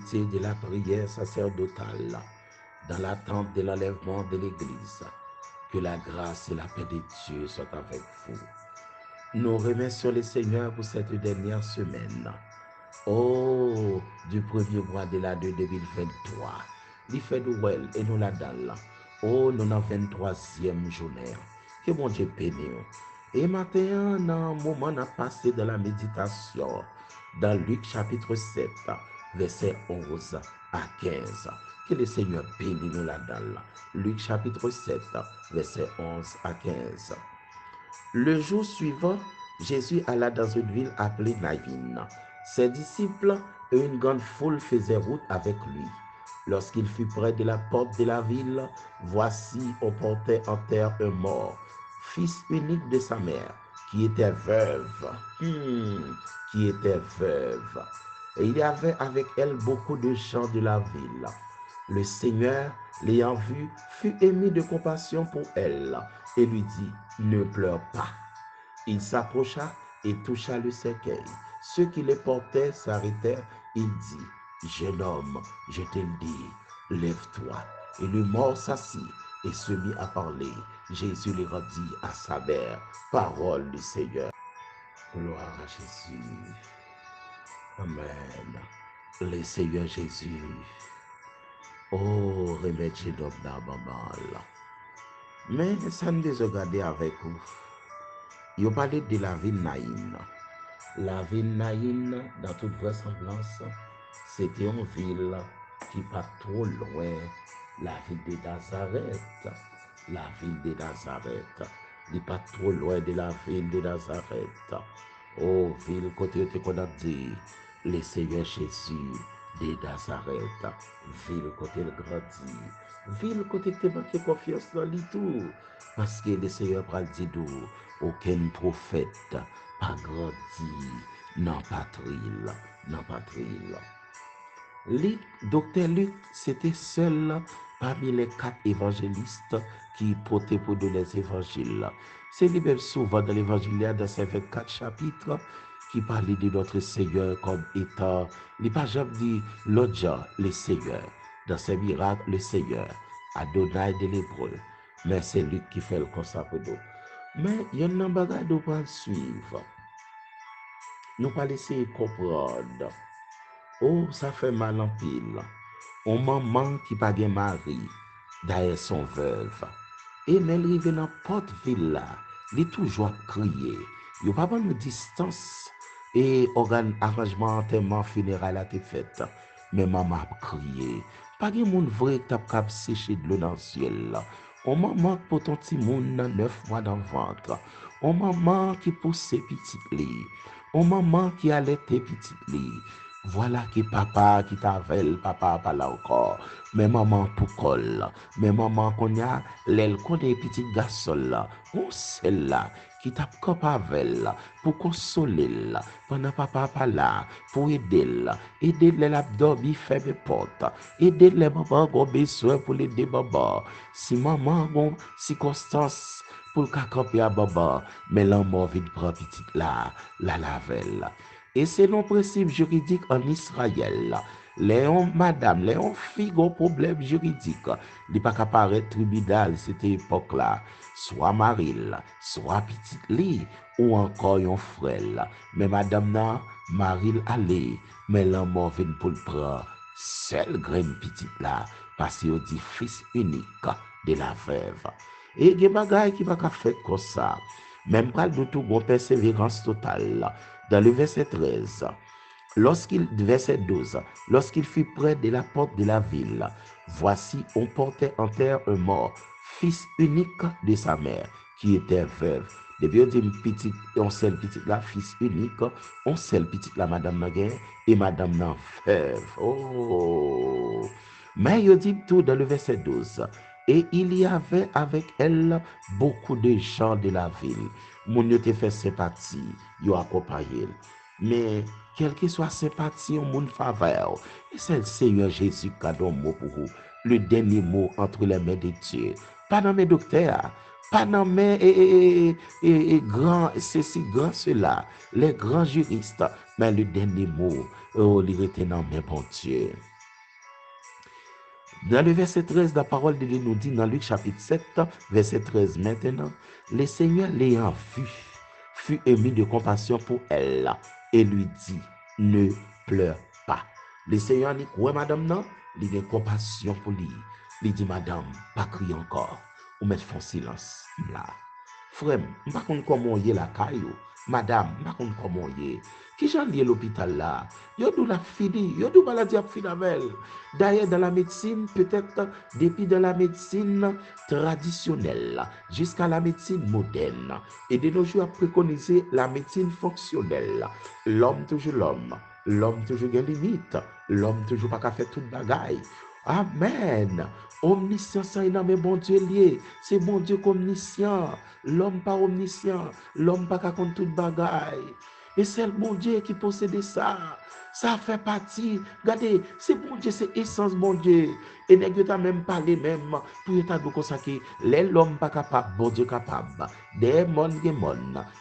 l'intimité de la prière sacerdotale, dans l'attente de l'enlèvement de l'Église. Que la grâce et la paix de Dieu soient avec vous. Nous remercions le Seigneur pour cette dernière semaine. Oh, du premier mois de l'année 2023. Il fait de well et nous la dalle. Oh, nous avons 23e journée. Que mon Dieu bénisse. Et maintenant, dans un moment, on a passé de la méditation dans Luc chapitre 7, verset 11 à 15. Que le Seigneur bénisse nous la dalle. Luc chapitre 7, verset 11 à 15. Le jour suivant, Jésus alla dans une ville appelée Naïn. Ses disciples et une grande foule faisaient route avec lui. Lorsqu'il fut près de la porte de la ville, voici, on portait en terre un mort, fils unique de sa mère, qui était veuve. Qui était veuve. Et il y avait avec elle beaucoup de gens de la ville. Le Seigneur, l'ayant vue, fut ému de compassion pour elle et lui dit, ne pleure pas. Il s'approcha et toucha le cercueil. Ceux qui le portaient s'arrêtèrent. Il dit, jeune homme, je te le dis, lève-toi. Et le mort s'assit et se mit à parler. Jésus le rendit à sa mère. Parole du Seigneur. Gloire à Jésus. Amen. Le Seigneur Jésus. Oh, remède chez l'homme dans mal. Mais ça nous regarder avec vous. Il parlait de la ville Naïn. La ville Naïn, dans toute vraisemblance, c'était une ville qui n'est pas trop loin la ville de Nazareth. La ville de Nazareth. Il n'est pas trop loin de la ville de Nazareth. Oh, ville côté qu'on a dit, le Seigneur Jésus de Nazareth. Ville côté le grandi. Ville côté qui manque confiance dans lui tout. Parce que le Seigneur pral dit d'où aucun prophète pas grandi dans patrie. Dans patrie. Luc, docteur Luc, c'était seul parmi les 4 évangélistes qui portaient pour nous les évangiles. C'est lui-même souvent dans l'évangile, dans ces 24 chapitres, qui parlait de notre Seigneur comme étant, il pas jamais dit l'autre, le Seigneur. Dans ses miracles, le Seigneur, Adonai de l'Hébreu. Mais c'est lui qui fait le constat pour nous. Mais il y a un bagage de pas suivre. Nous pas laisser comprendre. Oh, ça fait mal en pile. On maman qui pas de mari, d'ailleurs son veuve. Et mais il arrive dans porte ville là, il est toujours crier. Il pas de distance et arrangement enterrement funéraire a été fait. Mais maman a crié. Pas de monde vrai qui t'a sécher de l'eau dans le ciel là. On maman pour ton petit monde 9 mois dans le ventre. On maman qui pousse ses petites lits. On maman qui allait tes petites lits. Voilà que papa qui t'avelle, papa pas là encore. Mais maman pour col. Mais maman qu'on a, l'aile qu'on est petit garçon là. On celle-là qui tape avec pour consoler là. Pendant papa pas là, pour aider là. Aider les l'abdomen, faire mes portes. Aider les mamans qui ont besoin pour aider maman. Si maman a une circonstance pour le camper à baba, mais l'amour vite prend petite là, la lavelle. Et c'est non principe juridique en Israël. Léon, madame, Léon, figo problème juridique. Il n'est pas qu'à paraître tribunal, cette époque-là. Soit maril, soit petite lit, ou encore un frère. Mais madame, nan, maril allez, mais l'amour vient pour le prendre. Seul grain petite là, parce qu'il dit fils unique de la veuve. Et il y a des bagages qui va faire comme ça. Même pas de tout, bon persévérance totale. Dans le verset 13, verset 12, lorsqu'il fut près de la porte de la ville, voici, on portait en terre un mort, fils unique de sa mère, qui était veuve. Depuis on dit petite, on seul petite la fils unique, on seul petite la madame Naguin et madame nan veuve. Oh! Mais il dit tout dans le verset 12. Et il y avait avec elle beaucoup de gens de la ville. Moun yo te fait sympathie, yo accompagné. Mais quelle que soit sympathie ou moun faveur, et c'est le Seigneur Jésus qui a donné mot pour vous, le dernier mot entre les mains de Dieu. Pas dans mes docteurs, pas dans mes grands, ceci, grand cela, les grands juristes, mais le dernier mot, oh, il était dans mes bons Dieu. Dans le verset 13, la parole de Dieu nous dit dans Luc chapitre 7, verset 13 maintenant, le Seigneur l'ayant vue, fut ému de compassion pour elle et lui dit, ne pleure pas. Le Seigneur dit, ouais madame, non, il a compassion pour lui. Il dit, madame, pas crier encore, ou mettre fond silence là. Frère, je ne sais pas comment il est la caillou. Madame, je ne sais pas comment il est. Qui j'en lié l'hôpital là? Yo dou la fini, yo dou maladie a fini avec. D'ailleurs, dans la médecine, peut-être, depuis dans la médecine traditionnelle jusqu'à la médecine moderne. Et de nos jours, à préconiser la médecine fonctionnelle. L'homme toujours l'homme. L'homme toujours une limite. L'homme toujours pas qu'à faire toute bagaille. Amen. Omniscient, c'est mais bon Dieu lié. C'est bon Dieu omniscient. L'homme pas omniscient. L'homme pas qu'à compte toute bagaille. Et c'est le bon Dieu qui possède ça. Ça fait partie. Regardez, c'est bon Dieu, c'est essence bon Dieu. Et n'est-ce pas même parlé même pour état de consacrer les l'homme pas capable, bon Dieu capable. Des mon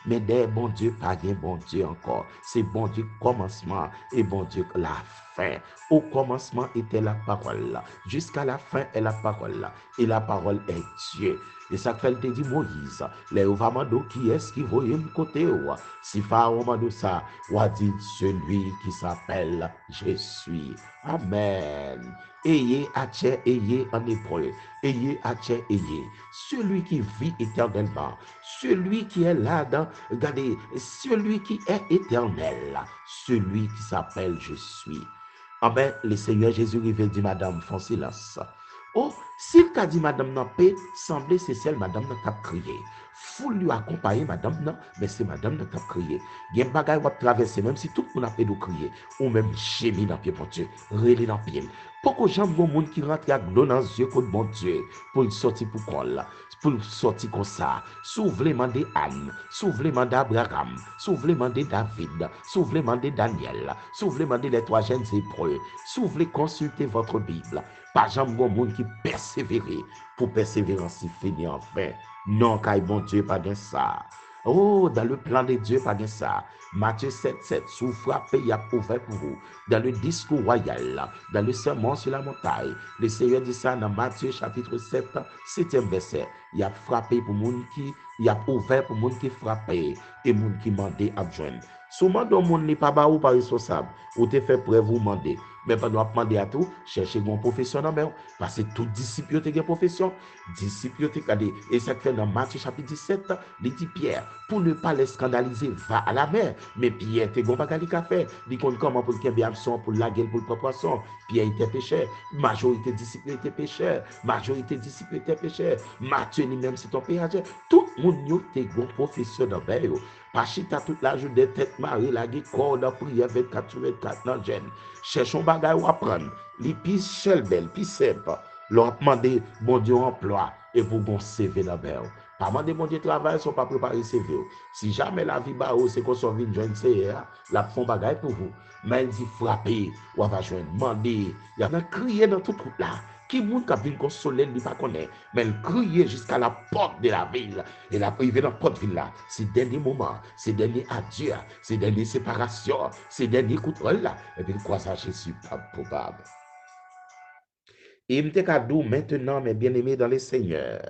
mais des bon Dieu pas bon Dieu encore. C'est bon Dieu commencement et bon Dieu la fin. Au commencement était la parole, jusqu'à la fin est la parole, et la parole est Dieu. Et ça fait te dit Moïse, les ovamando qui est-ce qui voyait me côté ou si Pharaon m'a dit ça, ou a dit celui qui s'appelle Je suis. Amen. Ayez attirer, ayez en hébreu, ayez attirer, ayez. Celui qui vit éternellement, celui qui est là dans, regardez, celui qui est éternel, celui qui s'appelle Je suis. Amen. Le Seigneur Jésus révèle dit Madame, font silence. Oh, s'il t'a dit madame n'a pas, semblait c'est celle madame n'a pas crié. Faut lui accompagner madame n'a, mais c'est madame n'a pas crié. Il y a un bagage qui va traverser, même si tout le monde a fait de crier, ou même gémir dans le pied pour Dieu, relé dans le pied. Pourquoi j'aime bon monde qui rentre avec l'eau dans les yeux contre bon Dieu, pour sortir pour quoi pour sortir comme ça, souvellement de Anne, souvellement d'Abraham, souvellement de David, souvellement de Daniel, souvellement de les trois jeunes hébreux, souvez consulter votre Bible. Pas jamais bon monde qui persévérer pour persévérance finir enfin. Non, car bon Dieu pas de ça. Oh, dans le plan de Dieu pas de ça. Matthieu 7, sous frappé, il y a ouvert pour vous. Dans le discours royal, dans le sermon sur la montagne, le Seigneur dit ça dans Matthieu chapitre 7, 7e verset. Il y a frappé pour monde qui, il y a ouvert pour monde qui frappé et monde qui mandé à joindre. Souvent, dans le monde n'est pas ou pas responsable, ou te fait preuve vous demander. Mais pas nous demander à tout, chercher une profession dans même, parce que tout disciple a une profession, disciple a des, et ça fait dans Matthieu chapitre 17, il dit Pierre, pour ne pas les scandaliser, va à la mer. Mais Pierre, t'es gon bagali qu'a fait, il compte comment pour qu'il y ait absent, pour la gueule, pour le poisson. Pierre était pécheur, majorité disciple était pécheur, majorité disciple était pécheur, Matthieu lui-même c'est ton pécheur. Tout le monde a une profession dans même. Pas chita toute la journée, tête marée, la gueule, corps de prière 24 sur 24 dans le gène. Cherchons bagay ou apprendre. Les plus belle, plus simple. Leur demander, bon Dieu, emploi et pour bon CV là-bas. Pas demander, bon Dieu, travail, sont pas préparés CV. Si jamais la vie ba ou c'est qu'on s'en vient de joindre CR, la font bagay pour vous. Mais il dit frapper, ou va joindre, demander. Il y a crié dans tout là. Qui moun ka vin consoler lui pas connaît, mais elle criait jusqu'à la porte de la ville. Et la privé dans la porte ville là, c'est dernier moment, c'est dernier adieu, c'est dernier séparation, c'est dernier coup de rôle là. Et puis quoi ça Jésus pas probable. Et il me cadeau maintenant, mes bien-aimés dans le Seigneur.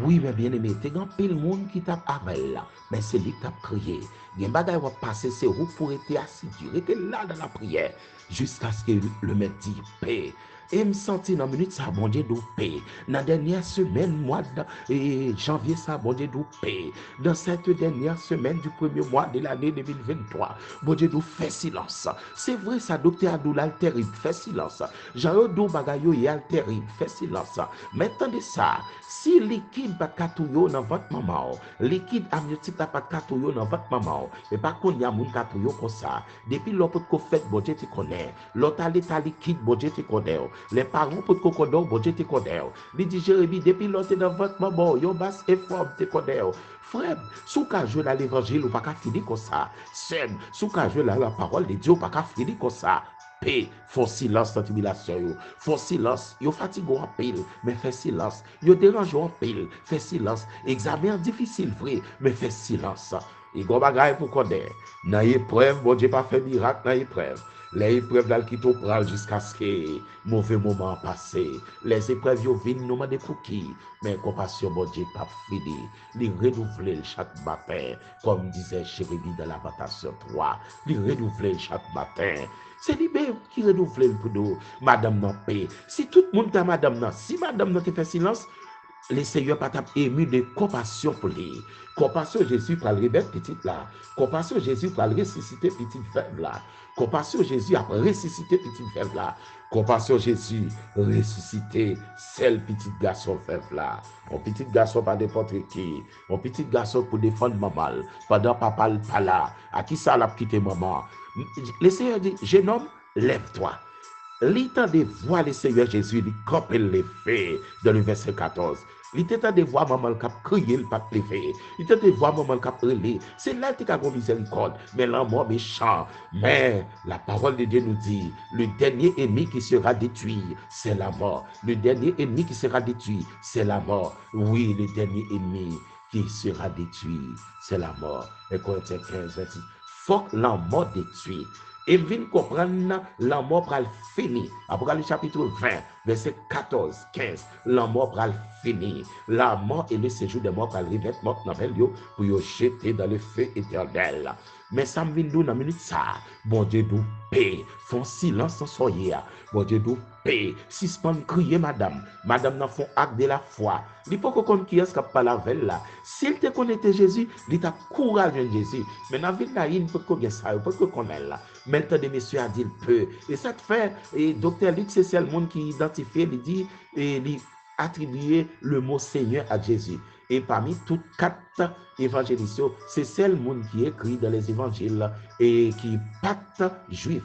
Oui, mes bien-aimés, t'es grand pile monde qui tape avec là, mais c'est lui qui t'a crié. Il y a un bagage va passer, c'est où pour être assidu, rester là dans la prière, jusqu'à ce que le maître dit paix. Et me sentir dans minute ça bon Dieu d'ou paix. Dans la dernière semaine mois de janvier ça bon Dieu d'ou paix. Dans cette dernière semaine du premier mois de l'année 2023, bon Dieu d'ou fait silence. C'est vrai ça docteur Adou l'altérib fait silence. Jean Dou bagayo y altérib fait silence. Maintenant de ça, si liquide pas katouyo dans votre maman, liquide amniotique pas katouyo dans votre maman, et pas qu'on y a moun katouyo comme ça. Depuis l'autre qu'on fait bon Dieu te connaît. L'autre l'état liquide bon Dieu te connaît. Les parents pour te connaître, bon Dieu te connaît. Il dit Jérémie, depuis l'autre dans votre maman, yo bas effort te connaît. Frère, sous qu'à jouer dans l'évangile ou pas qu'à finir comme ça. Seul, sous qu'à jouer dans la parole de Dieu ou pas qu'à finir comme ça. Paix, font silence dans tribulation. Font silence, yo fatigué en pile, mais fait silence. Yo dérange en pile, fait silence. Examen difficile, vrai, mais fait silence. Et go bagay pour connaître. Dans l'épreuve, bon Dieu pas fait miracle dans l'épreuve. Les épreuves là qui te prennent jusqu'à ce que mauvais moment passé. Les épreuves yo viennent nous demander pour qui. Mais compassion, bon Dieu, pas fini. Les renouveler chaque matin. Comme disait Jérémie dans Lamentation 3. Les renouveler chaque matin. C'est lui-même qui renouvelle pour nous. Madame n'a paix. Si tout le monde a madame n'a, si madame n'a fait silence, les seigneurs pas ému de compassion pour lui. Compassion Jésus pour le remettre petite là. Compassion Jésus pour le ressusciter petite faible là. Compassion Jésus après ressusciter petite faible là. Compassion Jésus ressusciter celle petite garçon faible là. Mon petit garçon pas n'importe qui. Mon petit garçon pour défendre maman pendant papa le pas là. À qui ça l'a quitté maman. Le Seigneur dit, jeune homme, lève-toi. L'état de voir le Seigneur Jésus, il campe les faits dans le verset 14. L'état de voir maman cap crier le pape levé. L'état de voir maman cap relé. C'est là que tu as miséricorde. Mais l'amour méchant. Mais la parole de Dieu nous dit, le dernier ennemi qui sera détruit, c'est la mort. Le dernier ennemi qui sera détruit, c'est la mort. Oui, le dernier ennemi qui sera détruit, c'est la mort. Et Corinthiens 15, 26. Faut que la mort détruit. Et vient comprendre la mort pral fini. Apocalypse chapitre 20, verset 14, 15. La mort pral fini. La mort et le séjour des morts pral remettre mort dans le pour y jeter dans le feu éternel. Mais ça me vient dans la minute ça. Bon Dieu nous paie. Font silence en soyez. Bon Dieu nous paie. Suspend crier madame. Madame n'a font acte de la foi. Il faut qu'on connaisse qui est-ce qui parle avec là. S'il te connaissait Jésus, il t'a courage de Jésus. Mais dans la vie là, il ne peut qu'on ça, il peut qu'on connaisse là. Mais le temps de monsieur a dit il peut. Et ça te fait, et docteur Luc, c'est le monde qui identifie, il dit, et il attribuer le mot Seigneur à Jésus. Et parmi toutes quatre évangélistes, c'est celle monde qui écrit dans les évangiles et qui pacte juif.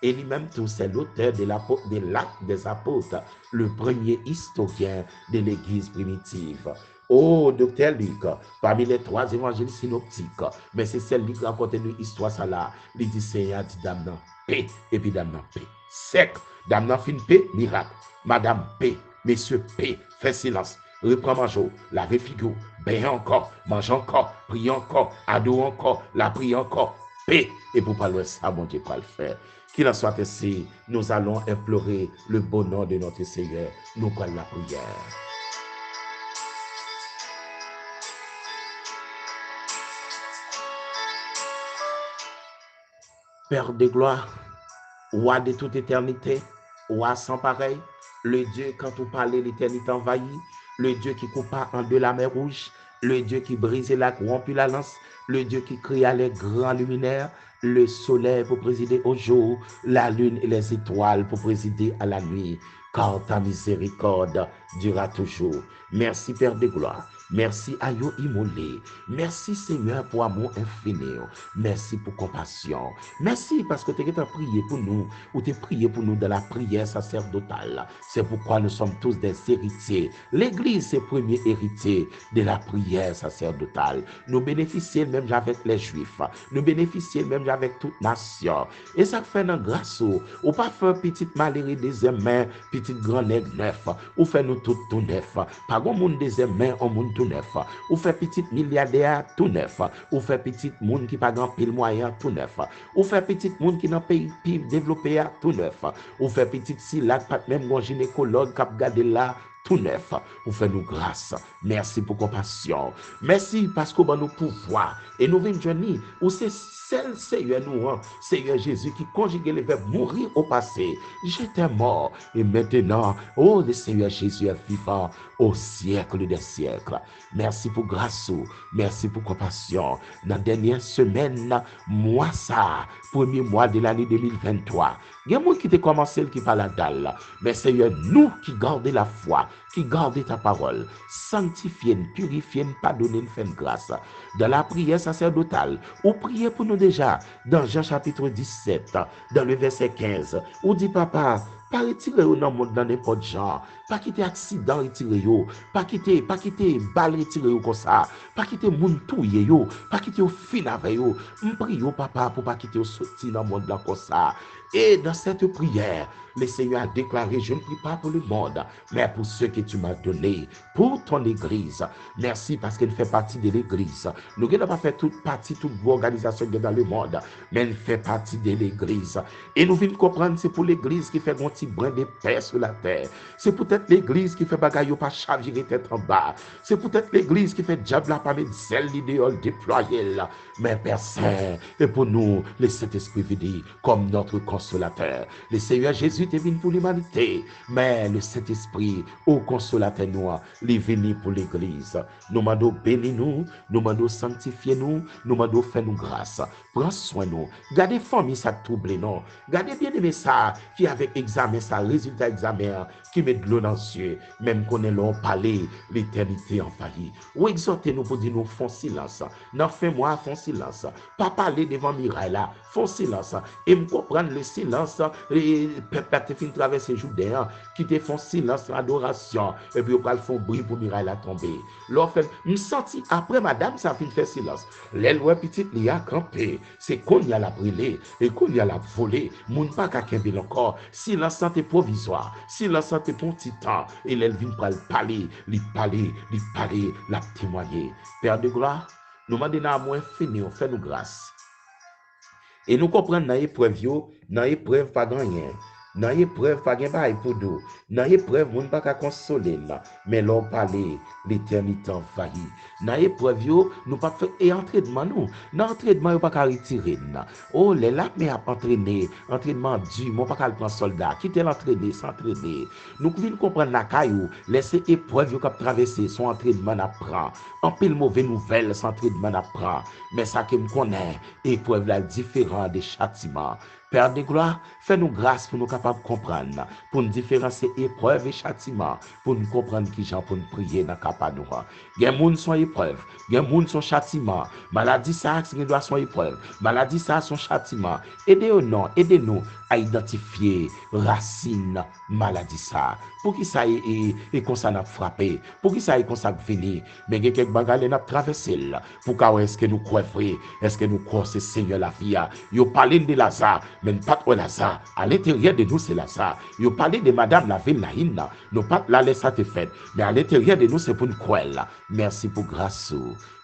Et lui-même, tout, c'est l'auteur de l'acte des apôtres, le premier historien de l'église primitive. Oh, docteur Luc, parmi les trois évangiles synoptiques, mais c'est celle qui raconte une histoire, ça là. Il dit Seigneur, dit dame nan paix, et puis dame nan paix. Sec, dame nan fin paix, miracle. Madame paix, messieurs paix, fait silence. Reprends manger, lavez figure, ben encore, mange encore, prie encore, ado encore, la prie encore, paix. Et pour parler ça, mon Dieu, pas le faire. Qu'il en soit ainsi, nous allons implorer le bon nom de notre Seigneur. Nous parlons la prière. Père de gloire, roi de toute éternité, roi sans pareil, le Dieu quand vous parlez l'éternité envahit, le Dieu qui coupa en deux la mer rouge, le Dieu qui brisait la rompit la lance, le Dieu qui créa les grands luminaires, le soleil pour présider au jour, la lune et les étoiles pour présider à la nuit, car ta miséricorde durera toujours. Merci Père de gloire. Merci à yo immolé. Merci Seigneur pour amour infini. Merci pour compassion. Merci parce que tu as prié pour nous ou tu as prié pour nous dans la prière sacerdotale. C'est pourquoi nous sommes tous des héritiers. L'Église est premier héritier de la prière sacerdotale. Nous bénéficions même avec les Juifs. Nous bénéficions même avec toute nation. Et ça fait une grâce ou pas faire petite malheur des mains, petite grand nègre neuf. Ou fait nous tout neuf. Pas grand monde des mains, on monde tout neuf. Ou fait petit milliardaire tout neuf. Ou fait petit monde qui pas grand pile moyen tout neuf. Ou fait petit monde qui dans pays développé tout neuf. Ou fait petit si là pas même un gynécologue qui a gardé là tout neuf. Ou fait nous grâce. Merci pour compassion. Merci parce que nous pouvoir et nous venons joindre ou c'est celle Seigneur nous Seigneur Jésus qui conjuguait le verbe mourir au passé. J'étais mort et maintenant, oh le Seigneur Jésus est vivant au siècle des siècles. Merci pour grâce, merci pour compassion. Dans la dernière semaine, mois ça, premier mois de l'année 2023, il y a des gens qui ont commencé qui parlent la dalle. Mais Seigneur, nous qui gardons la foi, qui gardons ta parole, sanctifiez, purifiez, pardonnez, faites grâce. Dans la prière sacerdotale, ou priez pour nous déjà, dans Jean chapitre 17, dans le verset 15, où dit papa, pas retirer dans le monde dans n'importe genre, pas quitter accident retirer yo, pas quitter balle retirer yo comme ça, pas quitter moun touyer yo, pas quitter au fin avec yo. M'prie yo papa pour pas quitter sortir dans le monde là comme ça. Et dans cette prière, le Seigneur a déclaré, je ne prie pas pour le monde, mais pour ceux que tu m'as donnés, pour ton Église. Merci parce qu'elle fait partie de l'Église. Nous n'avons pas fait toute partie, toute organisation qui est dans le monde, mais elle fait partie de l'Église. Et nous venons comprendre, c'est pour l'Église qui fait un petit brin de paix sur la terre. C'est peut-être l'Église qui fait bagaille pas chavirer tête en bas. C'est peut-être l'Église qui fait diable la pas mettre zèle l'idéal déployé là. Mais Père Saint, et pour nous, le Saint-Esprit venu comme notre consolateur. Le Seigneur Jésus est venu pour l'humanité, mais le Saint-Esprit, au consolateur noir, il est venu pour l'Église. Nous demandons bénis nous demandons sanctifier nous demandons faire nous grâce. Prends soin nous. Gardez famille ça trouble non. Gardez bien aimé ça qui avec examen ça résultat examen qui met de l'eau dans les yeux, même qu'on est l'on parler l'éternité en failli. Ou exhortez nous pour dire nous font silence. Non fais-moi font silence. Pas parler devant Mirail là, font silence. Et me comprendre le silence et peuple te fin traverser Jourdain qui te font silence l'adoration et puis au font bruit pour Mirail la tomber. L'on fait me senti après madame ça fin fait silence. Les lois petites li a campé, c'est qu'on y a la brûlé et qu'on y a la volé. Moun pas ka kembe encore. Silence santé provisoire, silence santé pour petit temps et elle vient pour parler, la témoigner. Père de gloire, nous demandons à moins fini, on fait nous grâce. Et nous comprenons dans l'épreuve, pas rien. Dans l'épreuve, pas rien pour nous. Dans l'épreuve, on ne peut pas consoler. Mais l'on parle, l'éternité envahit. Dans l'épreuve, nous pas faire et entraînement nous. Dans l'entraînement, nous pas qu'à retirer. Oh, les là, mais à entraîner, entraînement dur, on pas qu'à prendre soldat. Quitter l'entraîner, s'entraîner. Nous pouvons comprendre la caillou, laisser épreuve qui traverser son entraînement apprend. En pile mauvaise nouvelle, son entraînement apprend. Mais ça que me connaît, épreuve là différent des châtiments. Père de gloire, fais-nous grâce pour nous capables de comprendre, pour nous différencier épreuve et châtiment, pour nous comprendre qui j'en pour nous prier dans le capable nous. Il y a des gens sont épreuve, il y a des gens sont châtiment, maladie ça, c'est doit son épreuve, maladie ça, son châtiment. Aidez-nous à identifier racine maladie ça. Pour qui ça est comme ça n'a frappé, pour qui ça est comme ça venir, mais il y a quelques bagages n'a traversé là. Pour qu'à est-ce que nous croyons vrai, est-ce que nous croyons c'est Seigneur la vie. Yo parlé de Lazare, mais pas de Lazare. À l'intérieur de nous c'est Lazare. Yo parlé de Madame la ville Naïm, nous pas la laisser te faire, mais à l'intérieur de nous c'est pour nous croire là. Merci pour grâce.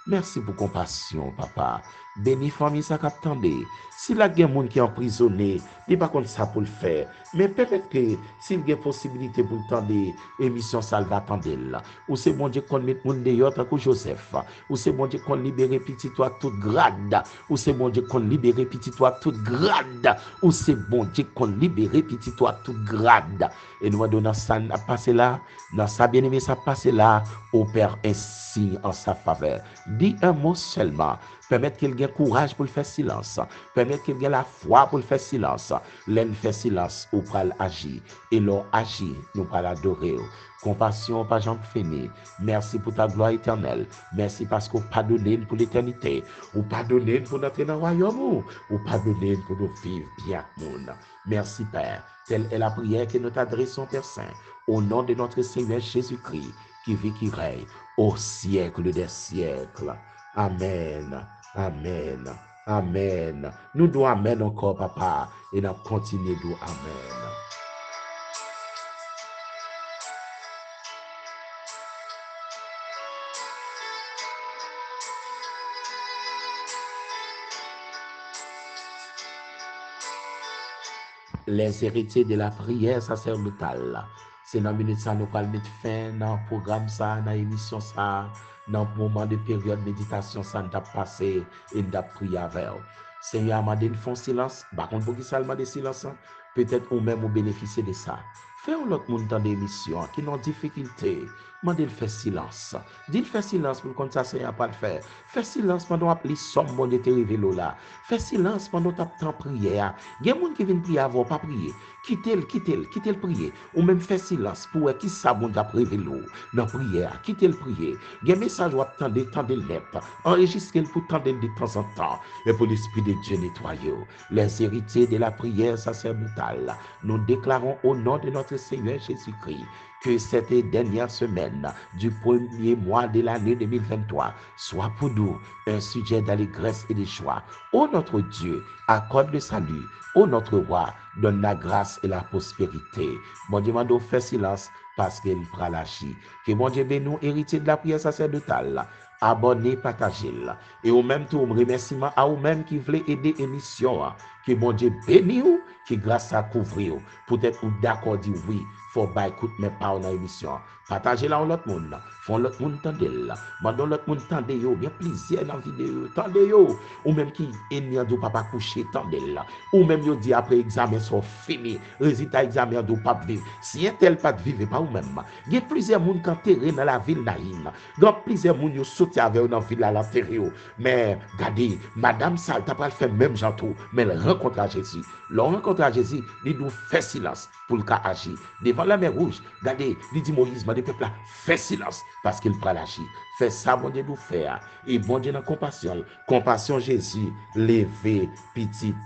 Merci pour compassion, papa. Béni famille ça qu'attendez. Si la gen moun qui est emprisonné, il pas contre ça pour le faire. Mais peut-être que s'il y a possibilité pour tendre émission ça va attendre là. Ou c'est bon Dieu qu'on met moun dehors tant que Joseph. Ou c'est bon Dieu qu'on libère petit toi toute grade. Ou c'est bon Dieu qu'on libère petit toi toute grade. Ou c'est bon Dieu qu'on libère petit toi toute grade. Et nous donnons ça à passer là, dans sa bien-aimé ça passer là, au Père ainsi en sa faveur. Dis un mot seulement. Permettre qu'il ait courage pour le faire silence. Permettre qu'il ait la foi pour le faire silence. L'en fait silence ou pour agir. Et l'on agit, nous pour l'adorer. Compassion, pas jamais fini. Merci pour ta gloire éternelle. Merci parce qu'on pardonne pour l'éternité. Ou pardonne pour notre dans le royaume. Ou pardonne pour nous vivre bien. Merci Père. Telle est la prière que nous t'adressons, Père Saint. Au nom de notre Seigneur Jésus-Christ, qui vit, qui règne au siècle des siècles. Amen. Amen. Amen. Nous devons amen encore, papa. Et nous continuons de amen. Les héritiers de la prière sacerdotale. C'est dans minute ça nous parle mettre fin dans le programme ça, dans l'émission ça, dans le moment de période méditation ça nous a passé et nous a prié avec. Seigneur m'a dit font silence, par contre pour qui ça demande silence, peut-être ou même au bénéficier de ça. Fais un autre monde dans l'émission qui ont difficulté. Mandez le faire silence. Dis le faire silence pour comme ça Seigneur pas le faire. Fais silence pendant appeler somme bon de te révéler là. Fais silence pendant ta temps prière. Il y a des gens qui viennent prier avant pas prier. Quittez le prier ou même fais silence pour qui ça bon t'a révéler dans prière. Quittez le prier. Il y a un message ou attendre le net. Enregistrez le pour tendre de temps en temps et pour l'esprit de Dieu nettoyer. Les héritiers de la prière sacerdotale. Nous déclarons au nom de notre Seigneur Jésus-Christ, que cette dernière semaine du premier mois de l'année 2023 soit pour nous un sujet d'allégresse et de joie. Ô notre Dieu, accorde le salut. Ô notre roi, donne la grâce et la prospérité. Mon Dieu, m'a fait silence parce qu'il prend l'agir. Que mon Dieu bénisse nous, héritier de la prière sacerdotale. Abonnez, partagez. Et au même tour, remerciement à vous-même qui voulez aider l'émission. Que mon Dieu bénisse vous, qui grâce à couvrir. Peut-être vous d'accord dire oui, faut pas écouter mes paroles dans l'émission. Partagez-la à l'autre monde. Font l'autre monde tendre. Mandons l'autre monde tendre yo. Bien plaisir dans la vidéo. Tendre yo. Ou même qui est de papa coucher tendre. Ou même yo dit après examen sont fini. Résultat examen de pas vivre. Si un tel pas vivre pas ou même. Il y a plusieurs monde qui enterré dans la ville naïne. Il y a plusieurs monde qui sauté avec dans la ville à l'intérieur. Mais regardez, madame ça t'a pas fait même genre tout, mais elle rencontre à Jésus. Le rencontre à Jésus, il nous fait silence pour le cas agir. Devant la mer rouge, regardez, il dit Moïse, mais le peuple là, fait silence parce qu'il prend l'agir. Fait ça, bon Dieu nous faire. Et bon Dieu dans compassion Jésus, levé, petite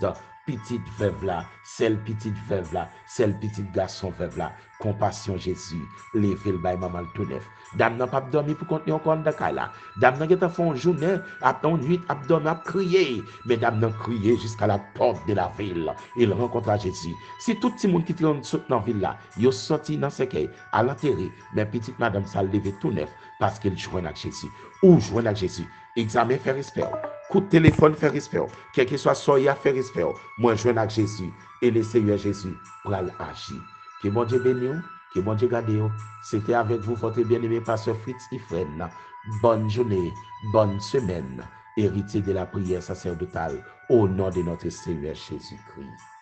veuve là, celle petite veuve là, celle petite garçon veuve là, compassion Jésus, levé le bail maman tout neuf. Dame n'a pas dormi pour continuer encore dans là. Dame n'a pas fait une journée, après une nuit, abdomen a crié. Mais dame n'a crié jusqu'à la porte de la ville. Il rencontra Jésus. Si tout le monde qui est dans la ville là, il est sorti dans ce quai, à l'enterrer, mais petite madame s'est levée tout neuf parce qu'il joue avec Jésus. Ou joue avec Jésus. Examen fait respect. Coup de téléphone fait respect. Quel que soit soya fait respect. Moi joue avec Jésus. Et le Seigneur Jésus pour agir. Que mon Dieu bénisse. Que bon Dieu garde. C'était avec vous, votre bien-aimé pasteur Fritz Ifren. Bonne journée, bonne semaine, héritier de la prière sacerdotale, au nom de notre Seigneur Jésus-Christ.